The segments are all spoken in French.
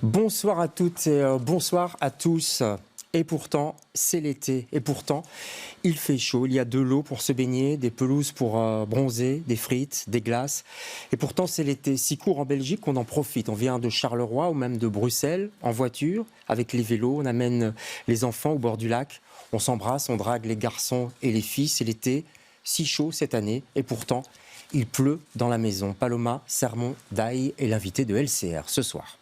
Bonsoir à toutes et bonsoir à tous. Et pourtant, c'est l'été. Et pourtant, il fait chaud. Il y a de l'eau pour se baigner, des pelouses pour bronzer, des frites, des glaces. Et pourtant, c'est l'été. Si court en Belgique qu'on en profite. On vient de Charleroi ou même de Bruxelles en voiture, avec les vélos. On amène les enfants au bord du lac. On s'embrasse, on drague les garçons et les filles. C'est l'été. Si chaud cette année. Et pourtant, il pleut dans la maison. Paloma Sermon Daï est l'invité de LCR ce soir.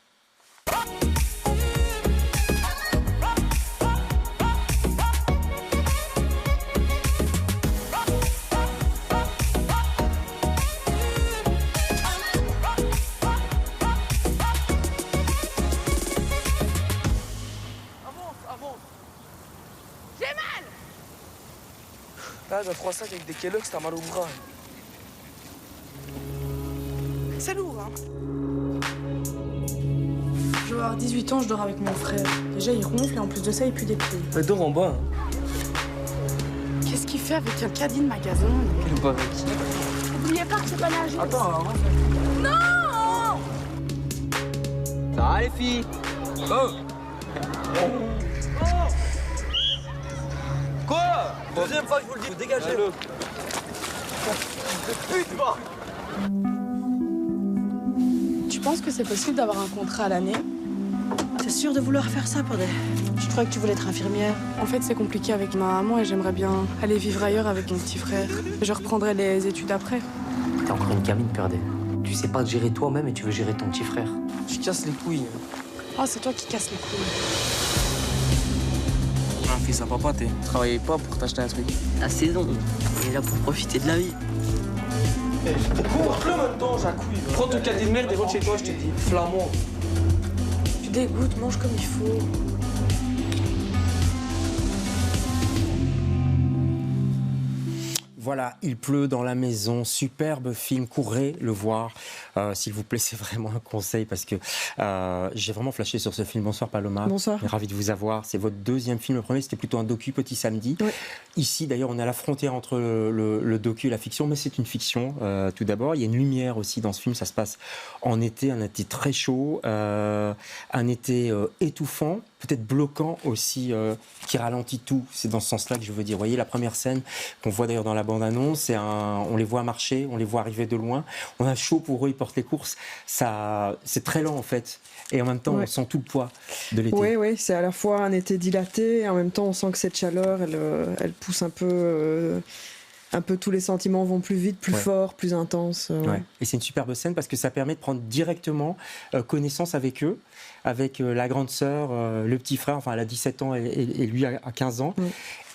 Là, j'ai 3 sacs avec des Kellogg's, t'as mal au bras. C'est lourd, hein. Je vais avoir 18 ans, je dors avec mon frère. Déjà, il ronfle et en plus de ça, il pue des pieds. Mais dors en bas. Qu'est-ce qu'il fait avec un caddie de magasin? Quel pas avec. N'oubliez pas que c'est pas nager. Attends, alors. Non! Ça va, les filles? Oh! Quoi? Deuxième fois que je vous le dis, dégagez. Pute, va! Tu penses que c'est possible d'avoir un contrat à l'année? T'es sûre de vouloir faire ça, Podé? Je croyais que tu voulais être infirmière. En fait, c'est compliqué avec ma maman et j'aimerais bien aller vivre ailleurs avec mon petit frère. Je reprendrai les études après. T'es encore une gamine, Perdé. Tu sais pas te gérer toi-même et tu veux gérer ton petit frère. Je casse les couilles. Oh, c'est toi qui casses les couilles. Un fils à papa, t'es. Travaillais pas pour t'acheter un truc. La saison, on est là pour profiter de la vie. Cours-le maintenant, Jacouille. Prends ton caddie de merde et rentre chez toi, je te dis. Flamand. Tu dégoûtes, mange comme il faut. Voilà, il pleut dans la maison, superbe film, courez le voir, s'il vous plaît, c'est vraiment un conseil parce que j'ai vraiment flashé sur ce film. Bonsoir Paloma. Bonsoir. Ravi de vous avoir, c'est votre deuxième film, le premier c'était plutôt un docu Petit Samedi. Oui. Ici d'ailleurs on est à la frontière entre le docu et la fiction, mais c'est une fiction tout d'abord. Il y a une lumière aussi dans ce film, ça se passe en été, un été très chaud, un été étouffant, peut-être bloquant aussi, qui ralentit tout. C'est dans ce sens-là que je veux dire. Vous voyez la première scène qu'on voit d'ailleurs dans la bande-annonce, on les voit marcher, on les voit arriver de loin. On a chaud pour eux, ils portent les courses. C'est très lent en fait. Et en même temps, Ouais. on sent tout le poids de l'été. Oui, c'est à la fois un été dilaté et en même temps on sent que cette chaleur, elle pousse un peu tous les sentiments vont plus vite, plus Ouais. fort, plus intenses. Ouais. Et c'est une superbe scène parce que ça permet de prendre directement connaissance avec eux, avec la grande sœur, le petit frère, enfin elle a 17 ans et lui a 15 ans. Ouais.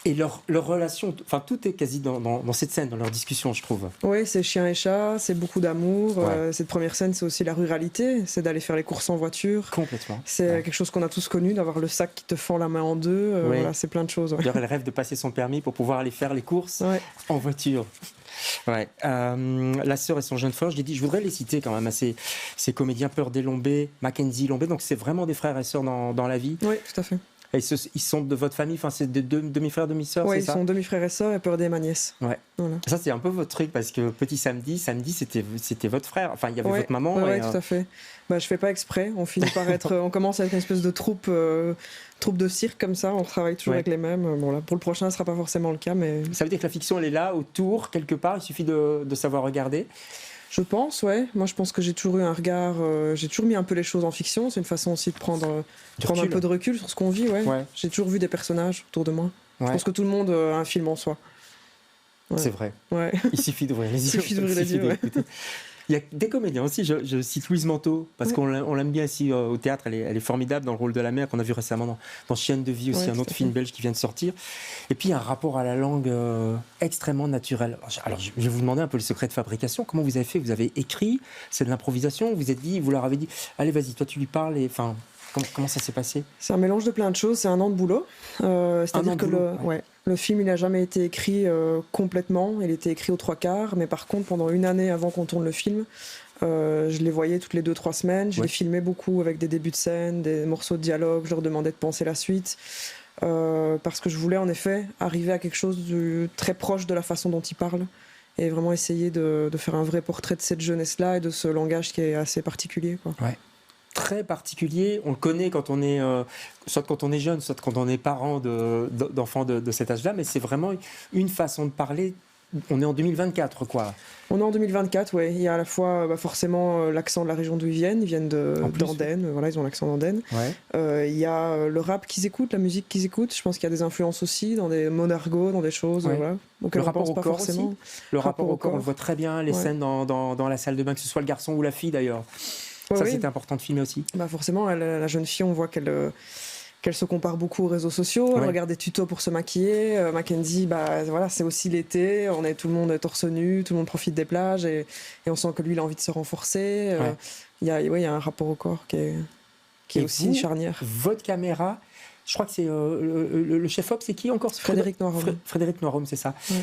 Et leur relation, enfin tout est quasi dans cette scène, dans leur discussion, je trouve. Oui, c'est chien et chat, c'est beaucoup d'amour. Ouais. Cette première scène, c'est aussi la ruralité, c'est d'aller faire les courses en voiture. Complètement. C'est Ouais. quelque chose qu'on a tous connu, d'avoir le sac qui te fend la main en deux. Oui. Voilà, c'est plein de choses. Ouais. D'ailleurs, elle rêve de passer son permis pour pouvoir aller faire les courses Ouais. en voiture. Ouais. La sœur et son jeune frère, je l'ai dit, je voudrais les citer quand même, ces comédiens Perdé Lombé, Mackenzie Lombé, donc c'est vraiment des frères et sœurs dans la vie. Oui, tout à fait. Et ils sont de votre famille, enfin c'est des demi-frères, demi-sœurs, Ouais, c'est ils ça? sont demi-frères et sœurs et Perdé ma nièce. Ouais. Voilà. Ça c'est un peu votre truc parce que Petit Samedi c'était votre frère, enfin il y avait Ouais, votre maman. ouais, et, tout à fait. Bah, je fais pas exprès. On finit par être. On commence avec une espèce de troupe de cirque comme ça. On travaille toujours Ouais. avec les mêmes. Bon là, pour le prochain, ce sera pas forcément le cas, mais Ça veut dire que la fiction elle est là autour quelque part, il suffit de savoir regarder. je pense, ouais. Moi, je pense que j'ai toujours eu un regard. J'ai toujours mis un peu les choses en fiction. C'est une façon aussi de prendre un recul. peu de recul sur ce qu'on vit, ouais. Ouais. J'ai toujours vu des personnages autour de moi. Je Ouais. pense que tout le monde a un film en soi. Ouais. C'est vrai. Ouais. Il suffit d'ouvrir les yeux. Il suffit d'ouvrir les yeux, ouais. d'écouter. Il y a des comédiens aussi, je cite Louise Manteau, parce Ouais. qu'on l'aime bien ici au théâtre, elle est formidable dans le rôle de la mère, qu'on a vu récemment dans Chienne de vie aussi, Ouais, un tout autre à film fait. belge qui vient de sortir. Et puis il y a un rapport à la langue extrêmement naturel. Alors je vais vous demander un peu le secret de fabrication, comment vous avez fait? Vous avez écrit, c'est de l'improvisation, vous êtes dit, vous leur avez dit, allez vas-y, toi tu lui parles, et enfin, comment ça s'est passé? C'est un mélange de plein de choses, c'est un an de boulot. C'est-à-dire que le film, il n'a jamais été écrit complètement, il était écrit aux 3/4, mais par contre, pendant une année avant qu'on tourne le film, je les voyais toutes les 2-3 semaines, je Ouais. les filmais beaucoup avec des débuts de scène, des morceaux de dialogue, je leur demandais de penser la suite, parce que je voulais en effet arriver à quelque chose de très proche de la façon dont ils parlent. Et vraiment essayer de faire un vrai portrait de cette jeunesse-là et de ce langage qui est assez particulier, quoi. Ouais. très particulier. On le connaît quand on est, soit quand on est jeune, soit quand on est parent d'enfants de cet âge-là, mais c'est vraiment une façon de parler. On est en 2024, quoi. On est en 2024, ouais. Il y a à la fois forcément l'accent de la région d'où ils viennent d'Andenne, voilà, ils ont l'accent d'Andenne. Ouais. Il y a le rap qu'ils écoutent, la musique qu'ils écoutent. Je pense qu'il y a des influences aussi dans des mots d'argot, dans des choses, ouais. Voilà, le rapport au corps aussi. Le rapport au corps, on le voit très bien, les scènes dans la salle de bain, que ce soit le garçon ou la fille d'ailleurs. Ça, c'était important de filmer aussi. Forcément, la jeune fille, on voit qu'elle se compare beaucoup aux réseaux sociaux, elle regarde des tutos pour se maquiller. Mackenzie, voilà, c'est aussi l'été, tout le monde est torse nu, tout le monde profite des plages et on sent que lui, il a envie de se renforcer. Il y a un rapport au corps qui est aussi charnière. Votre caméra, je crois que c'est le chef-op, c'est qui encore? Frédéric Noirom. Frédéric Noirom, c'est ça. Ouais.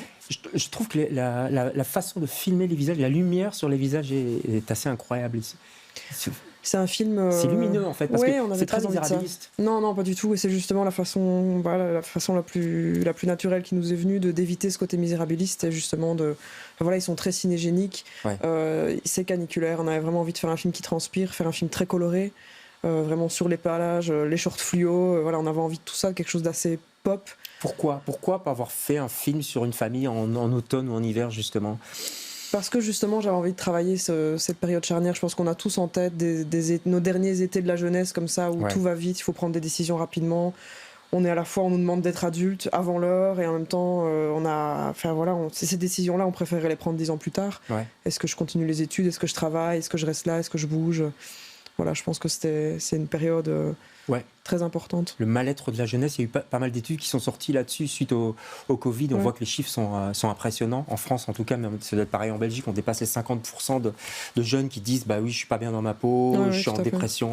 Je trouve que la façon de filmer les visages, la lumière sur les visages est assez incroyable. C'est un film. C'est lumineux en fait, parce que c'est très misérabiliste. Non, pas du tout. Et c'est justement la façon la plus naturelle qui nous est venue d'éviter ce côté misérabiliste. Et justement ils sont très cinégéniques. Ouais. C'est caniculaire. On avait vraiment envie de faire un film qui transpire, faire un film très coloré, vraiment sur les plages, les shorts fluo. On avait envie de tout ça, quelque chose d'assez pop. Pourquoi pas avoir fait un film sur une famille en automne ou en hiver justement? Parce que justement j'avais envie de travailler cette période charnière. Je pense qu'on a tous en tête nos derniers étés de la jeunesse comme ça où tout va vite, il faut prendre des décisions rapidement. On est à la fois, on nous demande d'être adulte avant l'heure et en même temps ces décisions-là on préférait les prendre 10 ans plus tard. Ouais. Est-ce que je continue les études, est-ce que je travaille, est-ce que je reste là, est-ce que je bouge? Voilà, je pense que c'est une période très importante. Le mal-être de la jeunesse, il y a eu pas mal d'études qui sont sorties là-dessus suite au Covid. On voit que les chiffres sont impressionnants. En France, en tout cas, mais ça doit être pareil en Belgique, on dépasse les 50% de jeunes qui disent « oui, je suis pas bien dans ma peau, je suis en dépression ».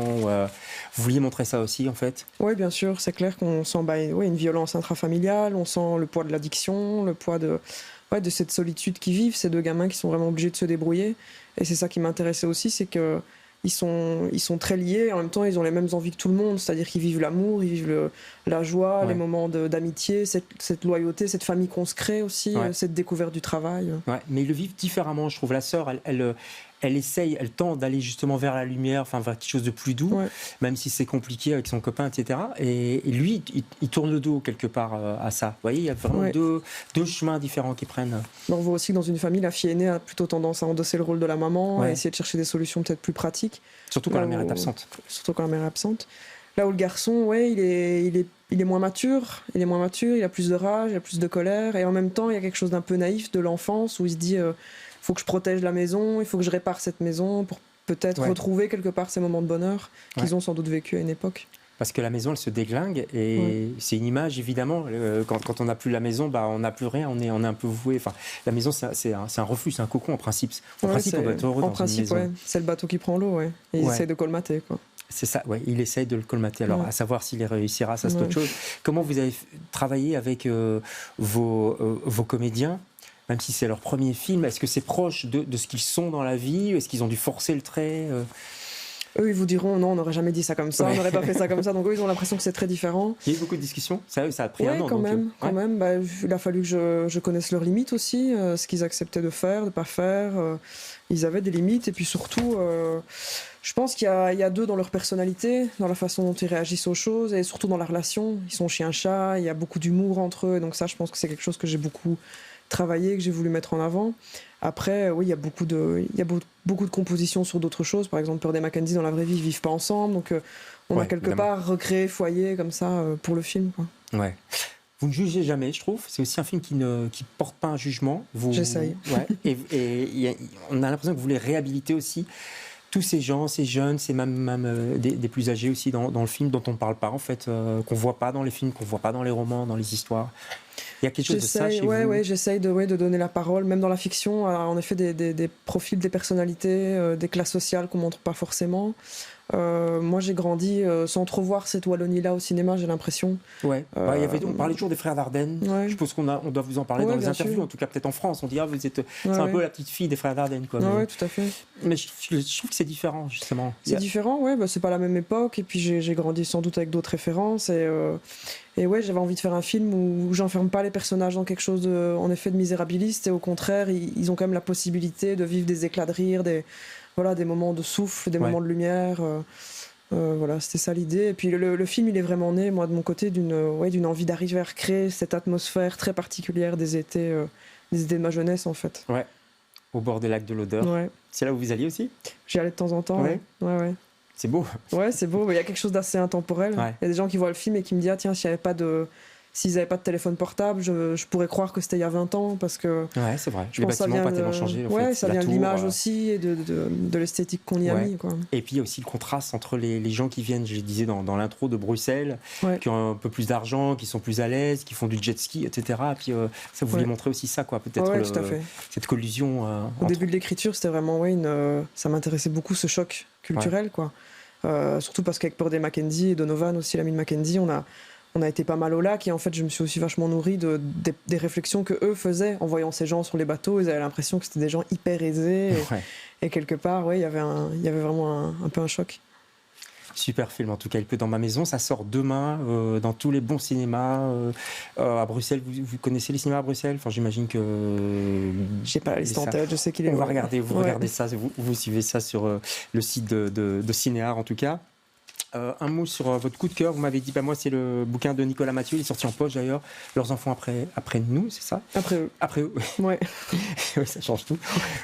Vous vouliez montrer ça aussi, en fait? Oui, bien sûr. C'est clair qu'on sent une violence intrafamiliale, on sent le poids de l'addiction, le poids de cette solitude qu'ils vivent, ces deux gamins qui sont vraiment obligés de se débrouiller. Et c'est ça qui m'intéressait aussi, c'est que ils sont très liés, en même temps ils ont les mêmes envies que tout le monde, c'est-à-dire qu'ils vivent l'amour, ils vivent la joie, les moments d'amitié, cette loyauté, cette famille qu'on se crée aussi, cette découverte du travail. Ouais, mais ils le vivent différemment, je trouve. La sœur, elle tend d'aller justement vers la lumière, vers quelque chose de plus doux, même si c'est compliqué avec son copain, etc. Et lui, il tourne le dos quelque part à ça. Vous voyez, il y a vraiment deux chemins différents qui prennent. On voit aussi que dans une famille, la fille aînée a plutôt tendance à endosser le rôle de la maman, à essayer de chercher des solutions peut-être plus pratiques. Surtout quand la mère est absente. Là où le garçon, il est moins mature, il a plus de rage, il a plus de colère, et en même temps, il y a quelque chose d'un peu naïf de l'enfance où il se dit faut que je protège la maison, il faut que je répare cette maison pour peut-être retrouver quelque part ces moments de bonheur qu'ils ont sans doute vécu à une époque. Parce que la maison, elle se déglingue et c'est une image, évidemment. Quand on n'a plus la maison, on n'a plus rien, on est un peu voué. Enfin, la maison, c'est un refuge, c'est un cocon en principe. En principe, on doit être heureux dans une maison. C'est le bateau qui prend l'eau, et il essaie de colmater, quoi. C'est ça, il essaye de le colmater. Alors, à savoir s'il réussira, ça c'est autre chose. Comment vous avez travaillé avec vos comédiens, même si c'est leur premier film? Est-ce que c'est proche de ce qu'ils sont dans la vie? Est-ce qu'ils ont dû forcer le trait? Eux, ils vous diront non, on n'aurait jamais dit ça comme ça, on n'aurait pas fait ça comme ça. Donc eux, ils ont l'impression que c'est très différent. Il y a eu beaucoup de discussions. Ça a pris un an. Quand même. Il a fallu que je connaisse leurs limites aussi, ce qu'ils acceptaient de faire, de pas faire. Ils avaient des limites et puis surtout, je pense qu'il y a deux dans leur personnalité, dans la façon dont ils réagissent aux choses et surtout dans la relation. Ils sont chien-chat, il y a beaucoup d'humour entre eux. Et donc ça, je pense que c'est quelque chose que j'ai beaucoup travaillé, que j'ai voulu mettre en avant. Après, il y a beaucoup de compositions sur d'autres choses. Par exemple, Pearl et Mackenzie, dans la vraie vie, ils vivent pas ensemble. Donc, on a quelque part recréé foyer comme ça pour le film, quoi. Ouais. Vous ne jugez jamais, je trouve. C'est aussi un film qui porte pas un jugement. J'essaye. Et on a l'impression que vous voulez réhabiliter aussi tous ces gens, ces jeunes, ces même des plus âgés aussi dans le film dont on ne parle pas, en fait, qu'on voit pas dans les films, qu'on voit pas dans les romans, dans les histoires. Il y a quelque chose de ça chez vous? Oui, j'essaye de donner la parole, même dans la fiction, en effet, des profils, des personnalités, des classes sociales qu'on montre pas forcément. Moi, j'ai grandi sans trop voir cette Wallonie-là au cinéma, j'ai l'impression. On parlait toujours des frères Dardenne. Je suppose qu'on doit vous en parler dans les interviews, en tout cas peut-être en France. On dit c'est un peu la petite fille des frères Dardenne, quoi. Oui, tout à fait. Mais je trouve que c'est différent, justement. C'est différent, c'est pas la même époque. Et puis j'ai grandi sans doute avec d'autres références. Et j'avais envie de faire un film où j'enferme pas les personnages dans quelque chose en effet de misérabiliste. Et au contraire, ils ont quand même la possibilité de vivre des éclats de rire, des moments de souffle, des moments de lumière. Voilà, c'était ça l'idée. Et puis le film, il est vraiment né, moi, de mon côté, d'une envie d'arriver à recréer cette atmosphère très particulière des étés de ma jeunesse, en fait. Ouais, au bord des lacs de l'Odeur. Ouais. C'est là où vous alliez aussi? J'y allais de temps en temps. Ouais. Ouais. C'est beau. Ouais, c'est beau. Il y a quelque chose d'assez intemporel. Ouais. Il y a des gens qui voient le film et qui me disent, ah, tiens, s'ils n'avaient pas de téléphone portable, je pourrais croire que c'était il y a 20 ans, parce que... Ouais, c'est vrai. Je Les pense que ça bâtiments vient pas tellement changé. En ouais, fait. ça La vient de tour, l'image aussi et de l'esthétique qu'on y a Ouais. mis, quoi. Et puis il y a aussi le contraste entre les gens qui viennent, je disais dans l'intro, de Bruxelles, Ouais. qui ont un peu plus d'argent, qui sont plus à l'aise, qui font du jet ski, etc. Et puis ça vous vouliez montrer aussi ça, quoi. Peut-être Ouais, tout à fait. cette collusion. Au début de l'écriture, c'était vraiment ça m'intéressait beaucoup, ce choc culturel, quoi. Surtout parce qu'avec Purdey Mackenzie et Donovan aussi, l'ami de Mackenzie, on a été pas mal au lac, et en fait je me suis aussi vachement nourri des réflexions que eux faisaient en voyant ces gens sur les bateaux. Ils avaient l'impression que c'était des gens hyper aisés, et quelque part il y avait vraiment un peu un choc. Super film, en tout cas, Il pleut dans ma maison. Ça sort demain dans tous les bons cinémas. À Bruxelles, vous connaissez les cinémas à Bruxelles? Enfin, j'imagine que... J'ai pas la liste en tête, je sais qu'il est... Vous regardez ça, vous suivez ça sur le site de Cinéart, en tout cas. Un mot sur votre coup de cœur. Vous m'avez dit, moi c'est le bouquin de Nicolas Mathieu, il est sorti en poche d'ailleurs. Leurs enfants après nous, c'est ça? Après eux. Ouais. Ouais, ça change tout.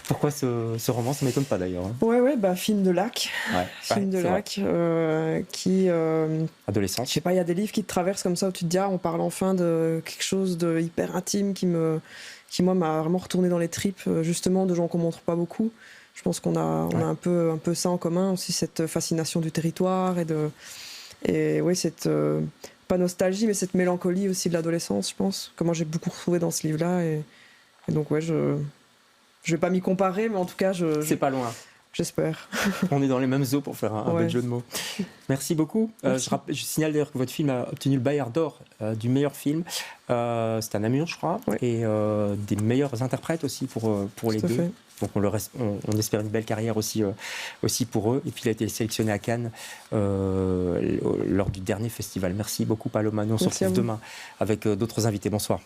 Pourquoi ce roman? Ça m'étonne pas d'ailleurs. Hein. Ouais, film de lac. Film de lac qui... Adolescence. Je sais pas, il y a des livres qui te traversent comme ça où tu te dis, on parle enfin de quelque chose de hyper intime qui moi m'a vraiment retourné dans les tripes, justement, de gens qu'on montre pas beaucoup. Je pense qu'on a un peu ça en commun aussi, cette fascination du territoire et cette pas nostalgie, mais cette mélancolie aussi de l'adolescence, je pense, que moi j'ai beaucoup retrouvé dans ce livre-là, et donc je vais pas m'y comparer, mais en tout cas c'est pas loin. J'espère. On est dans les mêmes eaux pour faire un bel jeu de mots. Merci beaucoup. Merci. Je signale d'ailleurs que votre film a obtenu le Bayard d'Or du meilleur film. C'est à Namur, je crois, et des meilleurs interprètes aussi pour les deux. Donc on espère une belle carrière aussi pour eux. Et puis il a été sélectionné à Cannes lors du dernier festival. Merci beaucoup Paloma. Nous on se retrouve demain avec d'autres invités. Bonsoir.